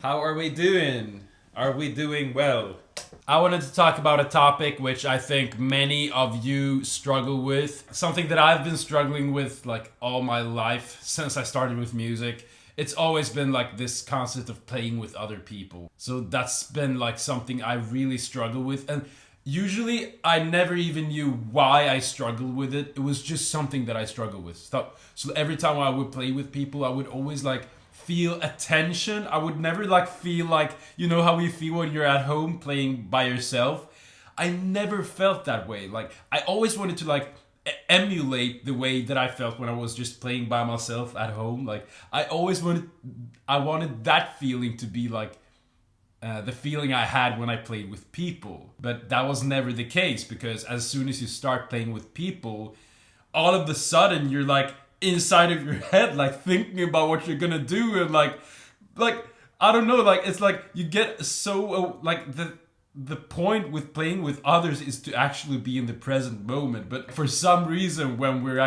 How are we doing? Are we doing well? I wanted to talk about a topic which I think many of you struggle with. Something that I've been struggling with like all my life since I started with music. It's always been like this concept of playing with other people. So that's been like something I really struggle with. And usually I never even knew why I struggled with it. It was just something that I struggled with. So every time I would play with people, I would always like feel a tension. I would never like feel like, you know how you feel when you're at home playing by yourself. I never felt that way. Like I always wanted to like emulate the way that I felt when I was just playing by myself at home. Like I wanted that feeling to be like the feeling I had when I played with people. But that was never the case, because as soon as you start playing with people, all of a sudden you're like inside of your head, like thinking about what you're gonna do, and like I don't know, like it's like you get so like the point with playing with others is to actually be in the present moment. But for some reason, when we're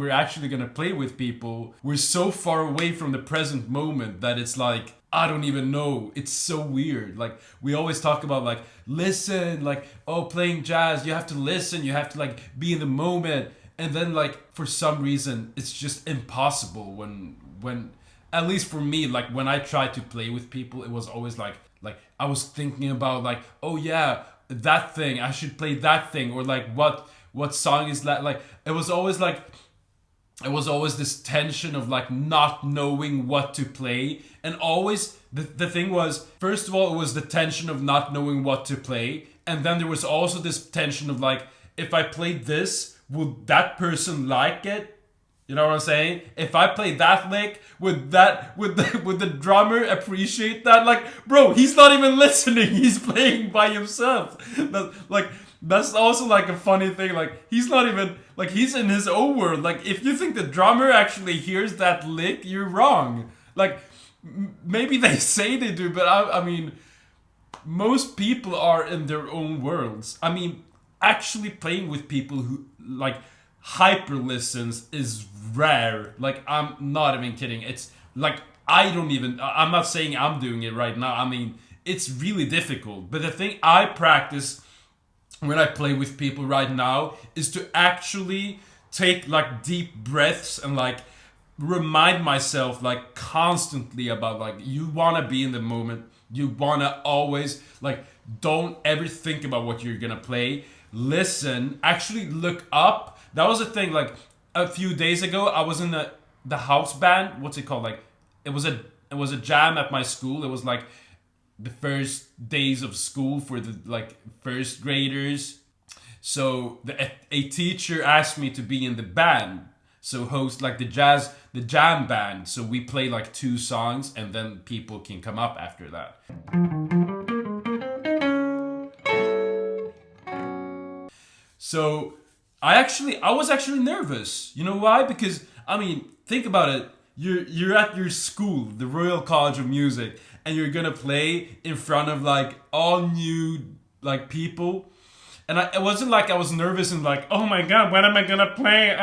actually gonna play with people, we're so far away from the present moment that it's like, I don't even know. It's so weird. Like we always talk about like listen, like playing jazz, you have to listen, you have to like be in the moment. And then like for some reason it's just impossible when at least for me, like when I tried to play with people, it was always like I was thinking about like, oh yeah, that thing, I should play that thing, or like what song is that? Like it was always this tension of like not knowing what to play. And always the thing was, first of all, it was the tension of not knowing what to play, and then there was also this tension of like, if I played this, would that person like it? You know what I'm saying? If I play that lick, would the drummer appreciate that? Like, bro, he's not even listening. He's playing by himself. That's also like a funny thing. Like, he's not even like, he's in his own world. Like, if you think the drummer actually hears that lick, you're wrong. Like, maybe they say they do, but I mean, most people are in their own worlds. I mean, actually playing with people who like hyper listens is rare. Like I'm not even kidding. It's like I'm not saying I'm doing it right now. I mean, it's really difficult. But the thing I practice when I play with people right now is to actually take like deep breaths and like remind myself like constantly about like, you want to be in the moment. You want to always like, don't ever think about what you're gonna play. Listen, actually look up. That was a thing. Like a few days ago, I was in the house band. What's it called? Like it was a jam at my school. It was like the first days of school for the like first graders. So a teacher asked me to be in the band, so host like the jam band. So we play like 2 songs, and then people can come up after that. So I was actually nervous. You know why? Because I mean, think about it. You're at your school, the Royal College of Music, and you're gonna play in front of like all new like people. And it wasn't like I was nervous and like, oh my god, when am I gonna play?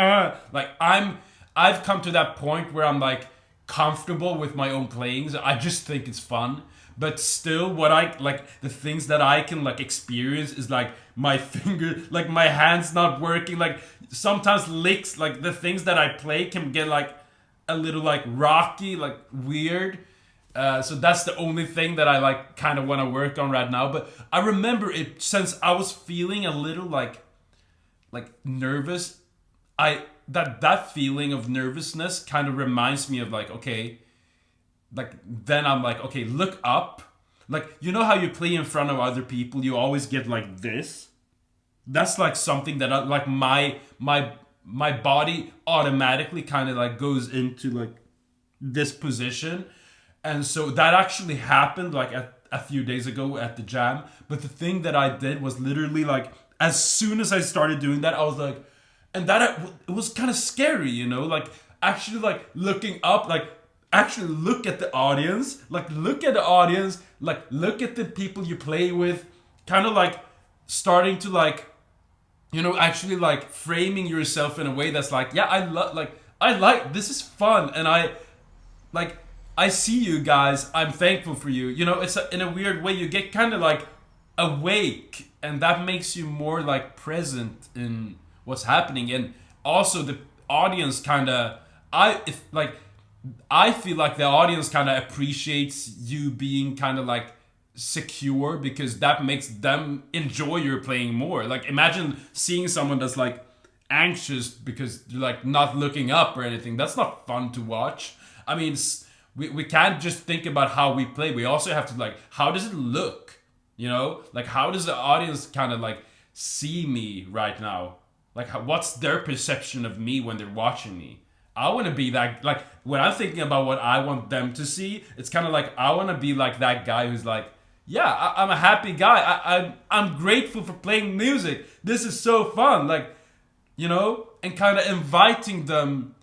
Like I've come to that point where I'm like comfortable with my own playings. I just think it's fun. But still, what I like, the things that I can like experience is like my finger, like my hands not working. Like sometimes licks, like the things that I play can get like a little like rocky, like weird. So that's the only thing that I like kind of want to work on right now. But I remember it, since I was feeling a little like nervous. That feeling of nervousness kind of reminds me of like, okay. Like then I'm like, okay, look up. Like, you know how you play in front of other people, you always get like this. That's like something that I, like my body automatically kind of like goes into like this position. And so that actually happened like a few days ago at the jam. But the thing that I did was literally like, as soon as I started doing that, I was like, and that it was kind of scary, you know, like actually like looking up, like actually look at the audience, like look at the people you play with, kind of like starting to like, you know, actually like framing yourself in a way that's like, yeah, I like this is fun, and I like I see you guys. I'm thankful for you. You know, in a weird way, you get kind of like awake, and that makes you more like present in what's happening. And also, the audience kind of, I feel like the audience kind of appreciates you being kind of like secure, because that makes them enjoy your playing more. Like, imagine seeing someone that's like anxious because you're like not looking up or anything. That's not fun to watch. I mean, we can't just think about how we play. We also have to like, how does it look? You know, like how does the audience kind of like see me right now? Like, what's their perception of me when they're watching me? I want to be that, like, when I'm thinking about what I want them to see, it's kind of like I want to be like that guy who's like, yeah, I'm a happy guy. I'm grateful for playing music. This is so fun. Like, you know, and kind of inviting them.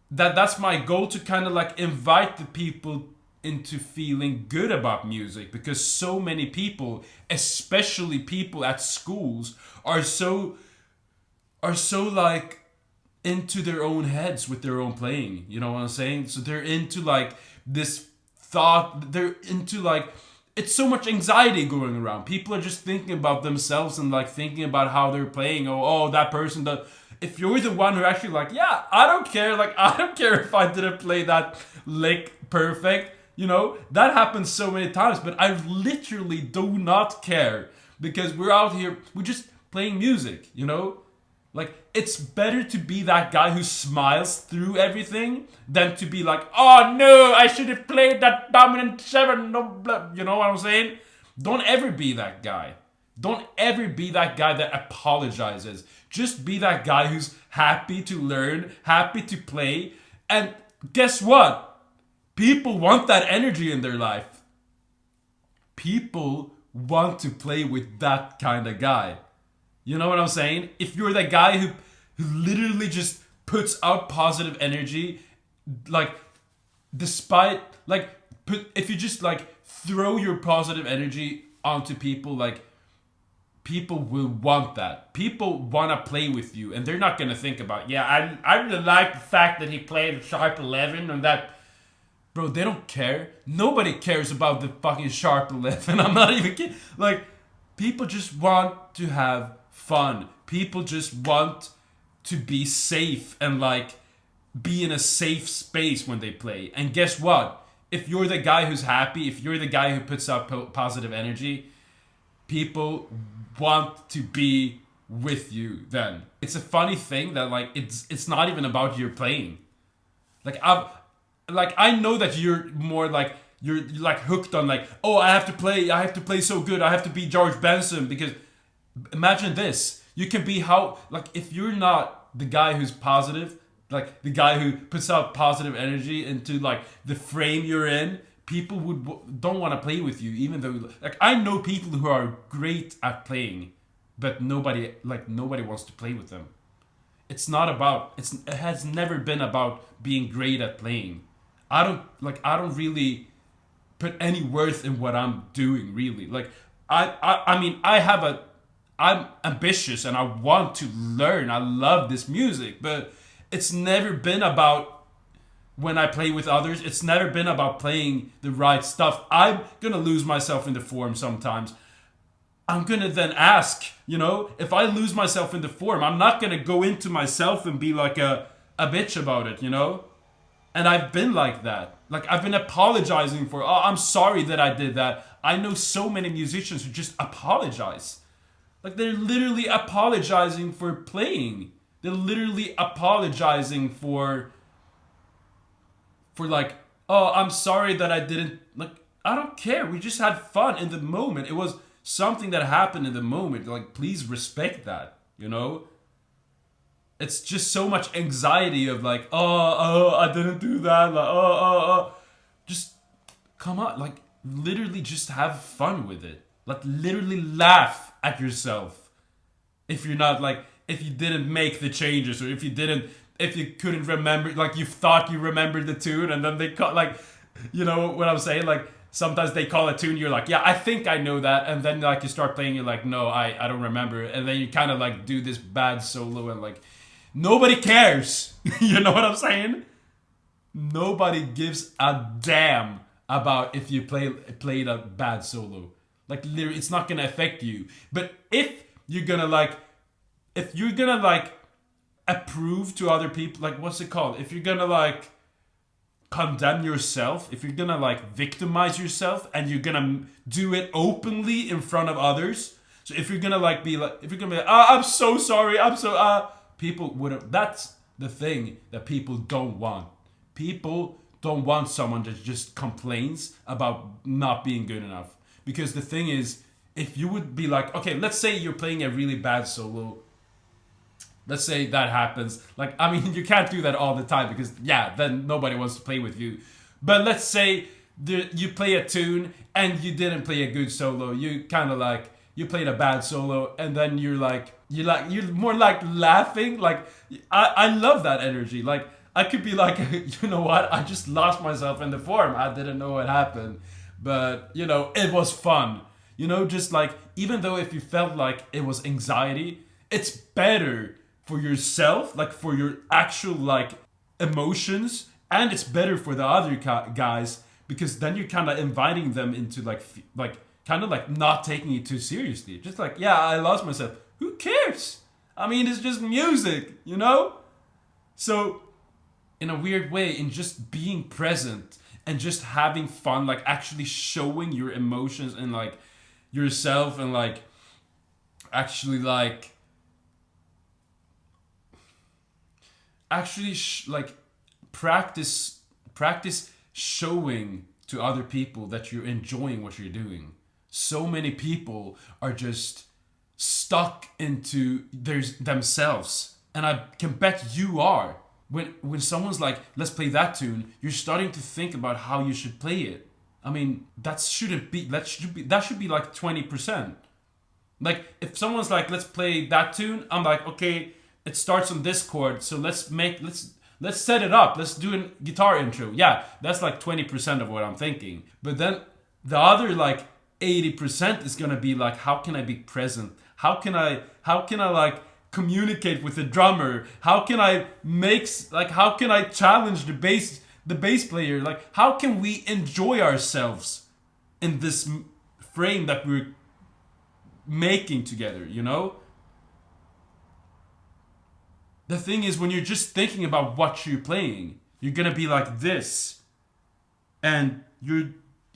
That's my goal, to kind of like invite the people into feeling good about music, because so many people, especially people at schools, are so like into their own heads with their own playing. You know what I'm saying? So they're into like this thought, they're into like, it's so much anxiety going around. People are just thinking about themselves and like thinking about how they're playing. Oh, that person that. If you're the one who actually like, yeah, I don't care. Like, I don't care if I didn't play that lick perfect. You know, that happens so many times. But I literally do not care, because we're out here, we're just playing music, you know? Like, it's better to be that guy who smiles through everything than to be like, oh no, I should have played that dominant 7. You know what I'm saying? Don't ever be that guy. Don't ever be that guy that apologizes. Just be that guy who's happy to learn, happy to play. And guess what? People want that energy in their life. People want to play with that kind of guy. You know what I'm saying? If you're that guy who literally just puts out positive energy, like, despite, like, if you just like throw your positive energy onto people, like, people will want that. People want to play with you, and they're not going to think about, yeah, I really like the fact that he played sharp 11 and that. Bro, they don't care. Nobody cares about the fucking sharp 11. I'm not even kidding. Like, people just want to have fun. People just want to be safe and like be in a safe space when they play. And guess what? If you're the guy who's happy, if you're the guy who puts out positive energy, people want to be with you then. It's a funny thing that like it's not even about your playing. I know that you're more like you're like hooked on like, oh, I have to play so good, I have to be George Benson, because imagine this. You can be how, like, if you're not the guy who's positive, like the guy who puts out positive energy into like the frame you're in, people don't want to play with you, even though, like, I know people who are great at playing, but nobody wants to play with them. It's not about, it has never been about being great at playing. I don't really put any worth in what I'm doing, really. Like, I mean, I'm ambitious and I want to learn. I love this music, but it's never been about, when I play with others, it's never been about playing the right stuff. I'm gonna lose myself in the form sometimes. I'm gonna then ask, you know, if I lose myself in the form, I'm not gonna go into myself and be like a bitch about it, you know? And I've been like that. Like, I've been apologizing for, oh, I'm sorry that I did that. I know so many musicians who just apologize. Like, they're literally apologizing for playing. They're literally apologizing for like, oh, I'm sorry that I didn't, like, I don't care. We just had fun in the moment. It was something that happened in the moment. Like, please respect that, you know? It's just so much anxiety of like, oh, I didn't do that. Like, just come on. Like, literally just have fun with it. Like, literally laugh at yourself. If you're not like, if you didn't make the changes, or if you couldn't remember, like, you thought you remembered the tune, and then they cut, like, you know what I'm saying? Like, sometimes they call a tune, you're like, yeah, I think I know that, and then like you start playing, you're like, no, I don't remember, and then you kind of like do this bad solo, and like, nobody cares. You know what I'm saying? nobody gives a damn about if you played a bad solo. Like literally, it's not gonna affect you. But if you're gonna like approve to other people, like what's it called? If you're gonna like condemn yourself, if you're gonna like victimize yourself, and you're gonna do it openly in front of others. So if you're gonna like if you're gonna be like, I'm so sorry, people wouldn't. That's the thing that people don't want. People don't want someone that just complains about not being good enough. Because the thing is, if you would be like, okay, let's say you're playing a really bad solo. Let's say that happens. Like, I mean, you can't do that all the time because, yeah, then nobody wants to play with you. But let's say you play a tune and you didn't play a good solo. You kind of like, you played a bad solo, and then you're more like laughing. Like, I love that energy. Like, I could be like, you know what? I just lost myself in the form. I didn't know what happened. But, you know, it was fun. You know, just like, even though if you felt like it was anxiety, it's better for yourself, like for your actual like emotions, and it's better for the other guys, because then you're kind of inviting them into like kind of like not taking it too seriously. Just like, yeah, I lost myself. Who cares? I mean, it's just music, you know? So, in a weird way, in just being present and just having fun, like actually showing your emotions and like yourself, and like actually like practice showing to other people that you're enjoying what you're doing. So many people are just stuck into themselves, and I can bet you are. When someone's like, let's play that tune, you're starting to think about how you should play it. I mean, that should be like 20%. Like, if someone's like, let's play that tune, I'm like, okay, it starts on this chord, so let's set it up. Let's do a guitar intro. Yeah, that's like 20% of what I'm thinking. But then the other like 80% is gonna be like, how can I be present? How can I like communicate with the drummer? How can I challenge the bass player? Like, how can we enjoy ourselves in this frame that we're making together, you know? The thing is, when you're just thinking about what you're playing, you're gonna be like this, and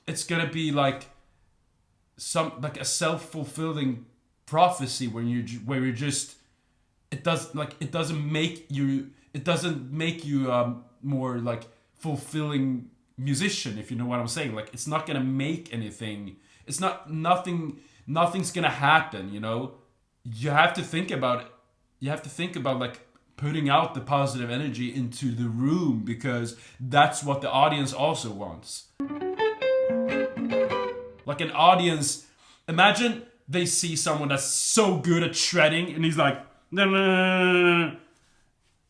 it's gonna be like a self-fulfilling prophecy where you're just, it doesn't make you more like fulfilling musician, if you know what I'm saying. Like, it's not gonna make anything. Nothing's gonna happen, you know. You have to think about like putting out the positive energy into the room, because that's what the audience also wants. Like, an audience, imagine they see someone that's so good at shredding and he's like, no, no, no, no, no.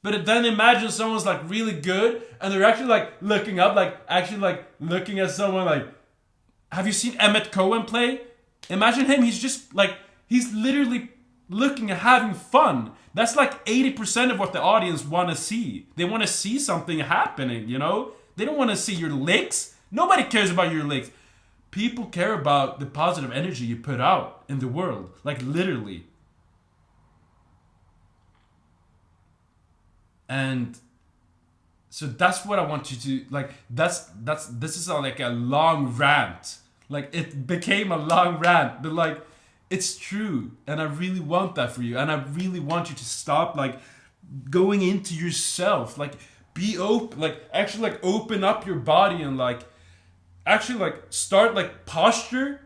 But then imagine someone's like really good and they're actually like looking up, like actually like looking at someone like, have you seen Emmett Cohen play? Imagine him, he's literally looking at having fun. That's like 80% of what the audience want to see. They want to see something happening, you know? They don't want to see your licks. Nobody cares about your licks. People care about the positive energy you put out in the world. Like, literally. And so that's what I want you to, like, this is like a long rant. Like, it became a long rant, but like, it's true, and I really want that for you, and I really want you to stop like going into yourself, like be open, like actually like open up your body, and like actually like start like posture.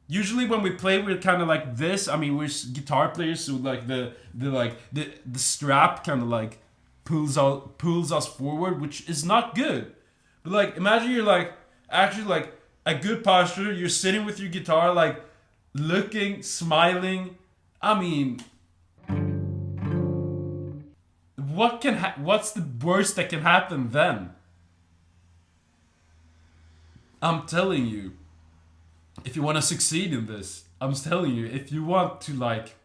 Usually when we play, we're kind of like this. I mean, we're guitar players, so like the strap kind of like pulls us forward, which is not good. But like, imagine you're like actually like a good posture. You're sitting with your guitar, like looking, smiling. I mean, what's the worst that can happen then? I'm telling you, if you want to succeed in this, I'm telling you, if you want to like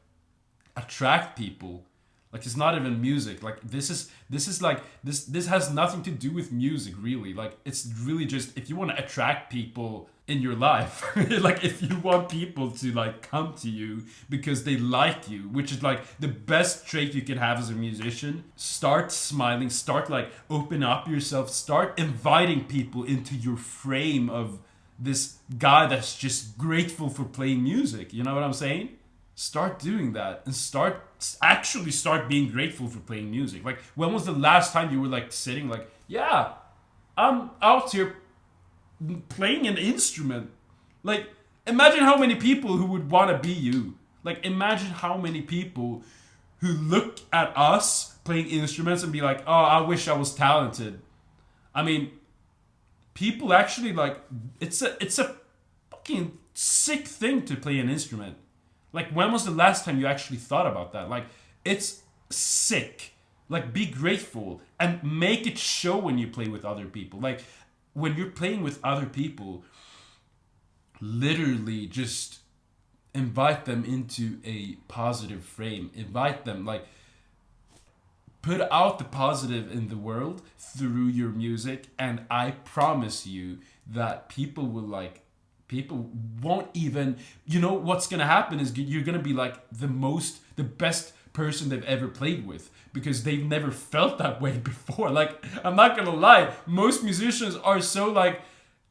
attract people, Like it's not even music. Like this has nothing to do with music really. Like it's really just if you want to attract people in your life, like if you want people to like come to you because they like you, which is like the best trait you can have as a musician. Start smiling, start like open up yourself, start inviting people into your frame of this guy that's just grateful for playing music. You know what I'm saying? Start doing that and start being grateful for playing music. Like when was the last time you were like sitting like, yeah, I'm out here playing an instrument. Like imagine how many people who would want to be you. Like imagine how many people who look at us playing instruments and be like, oh, I wish I was talented. I mean, people actually like it's a fucking sick thing to play an instrument. Like when was the last time you actually thought about that? Like it's sick. Like be grateful and make it show when you play with other people. Like when you're playing with other people, literally just invite them into a positive frame. Invite them, like put out the positive in the world through your music, and I promise you that people won't even, you know what's gonna happen is you're gonna be like the best person they've ever played with because they've never felt that way before. Like I'm not gonna lie, most musicians are so like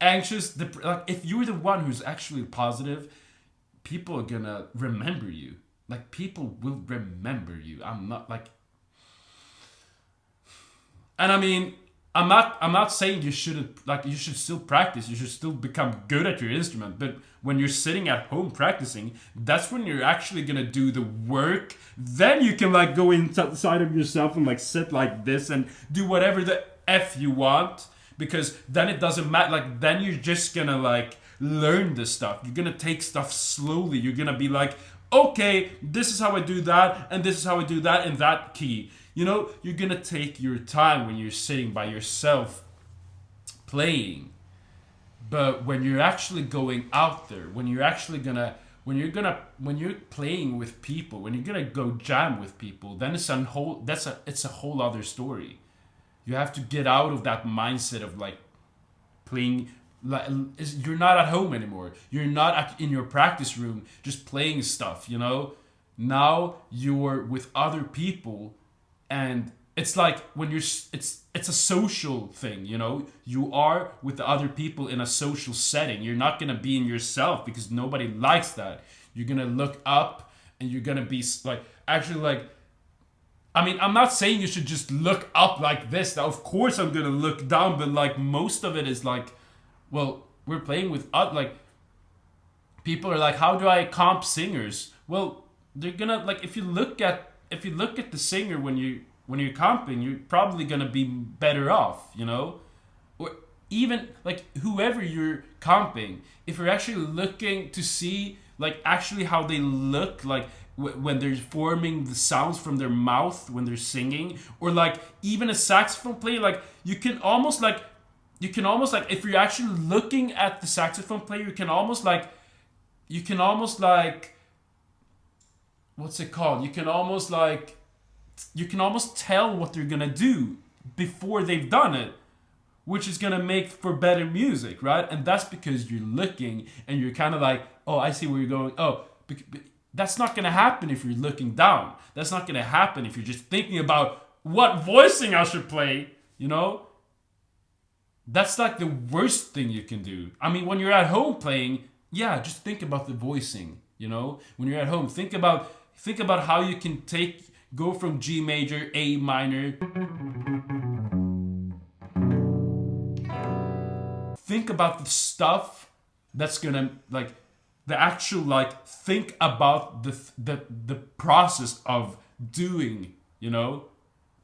anxious. Like if you're the one who's actually positive, people are gonna remember you. Like people will remember you. I'm not like, and I mean, I'm not saying you shouldn't, like you should still practice, you should still become good at your instrument, but when you're sitting at home practicing, that's when you're actually gonna do the work. Then you can like go inside of yourself and like sit like this and do whatever the F you want, because then it doesn't matter. Like then you're just gonna like learn this stuff. You're gonna take stuff slowly. You're gonna be like, okay, this is how I do that, and this is how I do that in that key. You know, you're gonna take your time when you're sitting by yourself playing. But when you're actually going out there, when you're playing with people, when you're gonna go jam with people, then it's a whole other story. You have to get out of that mindset of like playing. Like you're not at home anymore. You're not in your practice room just playing stuff. You know, now you're with other people. And it's like when it's a social thing, you know. You are with the other people in a social setting. You're not gonna be in yourself because nobody likes that. You're gonna look up and you're gonna be like actually like. I mean, I'm not saying you should just look up like this. Now, of course, I'm gonna look down, but like most of it is like, well, we're playing with like people are like, how do I comp singers? Well, they're gonna like if you look at the singer when you're comping, you're probably gonna be better off, you know? Or even like whoever you're comping, if you're actually looking to see like actually how they look like when they're forming the sounds from their mouth when they're singing, or like even a saxophone player, like you can almost like if you're actually looking at the saxophone player, you can almost what's it called? You can almost tell what they're gonna do before they've done it, which is gonna make for better music, right? And that's because you're looking and you're kind of like, oh, I see where you're going. Oh, that's not gonna happen if you're looking down. That's not gonna happen if you're just thinking about what voicing I should play, you know? That's like the worst thing you can do. I mean, when you're at home playing, yeah, just think about the voicing, you know? When you're at home, think about how you can go from G major, A minor. Think about the stuff that's gonna like the actual like think about the process of doing, you know?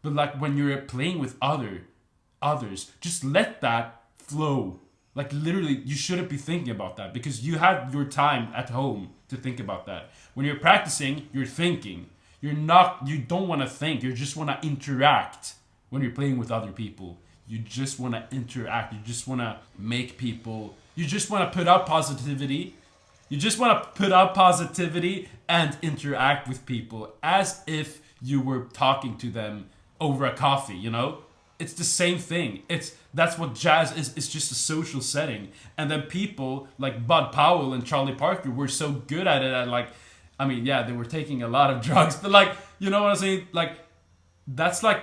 But like when you're playing with others, just let that flow. Like literally, you shouldn't be thinking about that because you have your time at home to think about that. When you're practicing, you're thinking. You don't want to think. You just want to interact when you're playing with other people. You just want to interact. You just want to make people. You just want to put out positivity. You just want to put out positivity and interact with people as if you were talking to them over a coffee, you know? It's the same thing. That's what jazz is. It's just a social setting. And then people like Bud Powell and Charlie Parker were so good at it at like, I mean, yeah, they were taking a lot of drugs, but like, you know what I'm saying? Like, that's like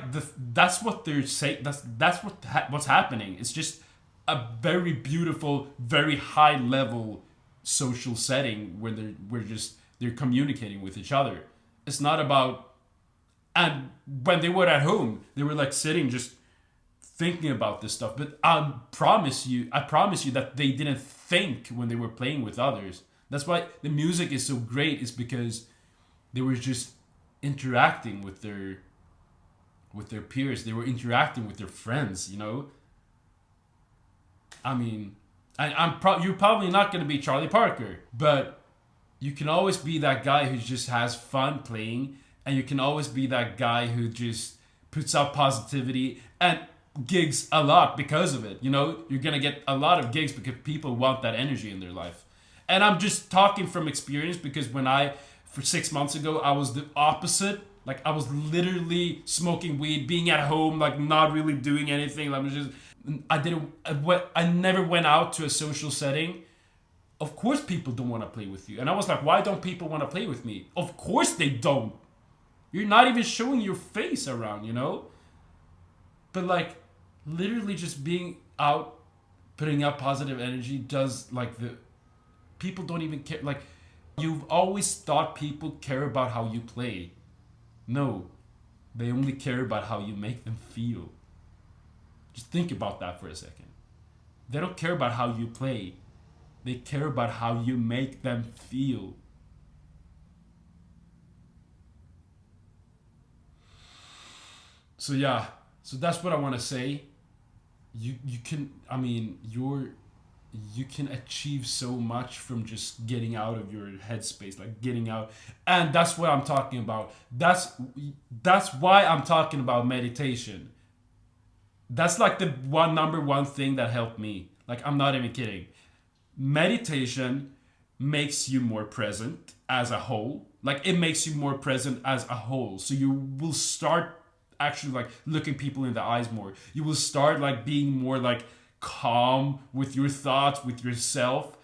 that's what they're saying. What's happening. It's just a very beautiful, very high level social setting where they're communicating with each other. It's not about. And when they were at home, they were like sitting just thinking about this stuff. But I promise you that they didn't think when they were playing with others. That's why the music is so great. Is because they were just interacting with their peers. They were interacting with their friends. You know. I mean, you're probably not going to be Charlie Parker, but you can always be that guy who just has fun playing, and you can always be that guy who just puts out positivity and gigs a lot because of it. You know, you're going to get a lot of gigs because people want that energy in their life. And I'm just talking from experience because for 6 months ago, I was the opposite. Like, I was literally smoking weed, being at home, like not really doing anything. I never went out to a social setting. Of course people don't want to play with you. And I was like, why don't people want to play with me? Of course they don't. You're not even showing your face around, you know? But like, literally just being out, putting out positive energy does like people don't even care. Like, you've always thought people care about how you play. No, they only care about how you make them feel. Just think about that for a second. They don't care about how you play. They care about how you make them feel. So yeah, so that's what I want to say. You can, I mean, you can achieve so much from just getting out of your headspace, like getting out. And that's what I'm talking about. That's why I'm talking about meditation. That's like the number one thing that helped me. Like, I'm not even kidding. Meditation makes you more present as a whole. Like, it makes you more present as a whole. So you will start actually like looking people in the eyes more. You will start like being more like calm with your thoughts, with yourself.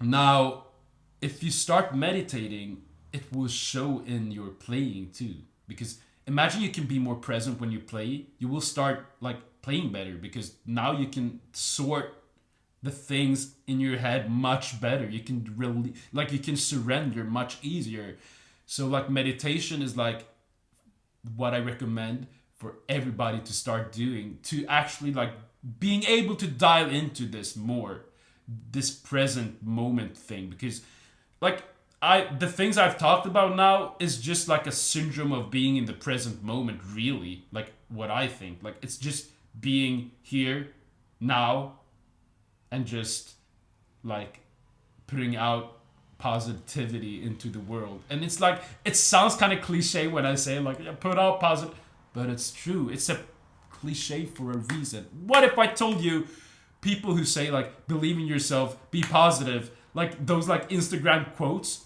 Now, if you start meditating, it will show in your playing too. Because imagine you can be more present when you play. You will start like playing better because now you can sort the things in your head much better. You can really like you can surrender much easier. So like meditation is like what I recommend for everybody to start doing to actually like being able to dial into this more, this present moment thing. Because like the things I've talked about now is just like a syndrome of being in the present moment, really. Like what I think. Like it's just being here now and just like putting out positivity into the world. And it's like, it sounds kind of cliche when I say like, yeah, put out positive, but it's true. It's a cliche for a reason. What if I told you people who say like, believe in yourself, be positive, like those like Instagram quotes,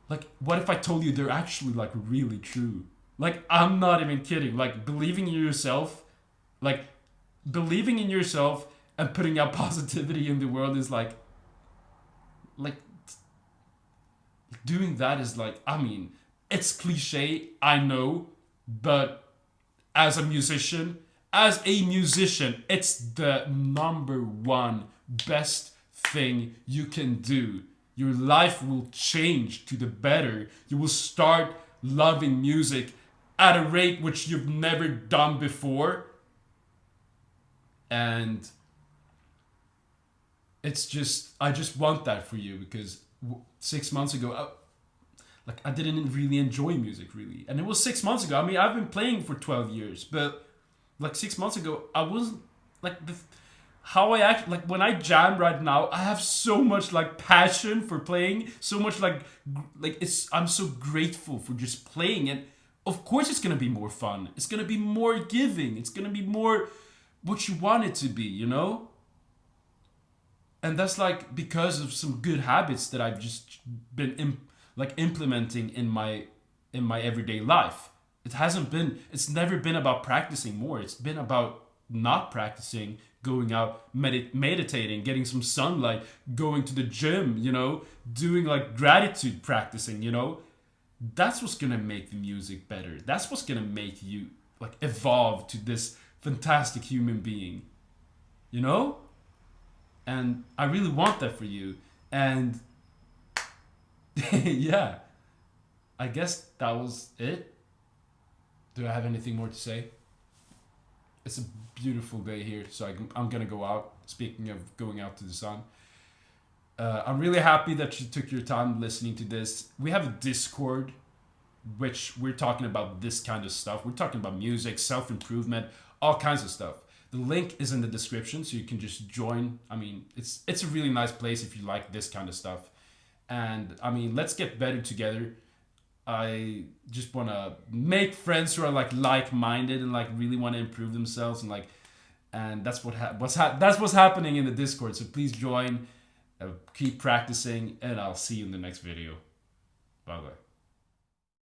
like what if I told you they're actually like really true? Like, I'm not even kidding. Like believing in yourself and putting out positivity in the world is like doing that is like, I mean, it's cliche, I know, but as a musician, it's the number one best thing you can do. Your life will change to the better. You will start loving music at a rate which you've never done before. And it's just, I just want that for you because 6 months ago, I didn't really enjoy music really. And it was 6 months ago. I mean, I've been playing for 12 years, but like 6 months ago, I wasn't like how I act. Like when I jam right now, I have so much like passion for playing, so much like I'm so grateful for just playing. And of course it's gonna be more fun. It's gonna be more giving. It's gonna be more what you want it to be, you know? And that's like because of some good habits that I've just been implementing in my in my everyday life. It's never been about practicing more. It's been about not practicing, going out, meditating, getting some sunlight, going to the gym, doing like gratitude practicing, That's what's gonna make the music better. That's what's gonna make you like evolve to this fantastic human being, you know? And I really want that for you. And yeah, I guess that was it. Do I have anything more to say? It's a beautiful day here, so I'm gonna go out. Speaking of going out to the sun, I'm really happy that you took your time listening to this. We have a Discord, which we're talking about this kind of stuff. We're talking about music, self-improvement, all kinds of stuff. The link is in the description, so you can just join. I mean, it's a really nice place if you like this kind of stuff. And I mean, let's get better together. I just want to make friends who are like-minded and like really want to improve themselves and that's what's happening in the Discord. So please join, keep practicing, and I'll see you in the next video. Bye bye.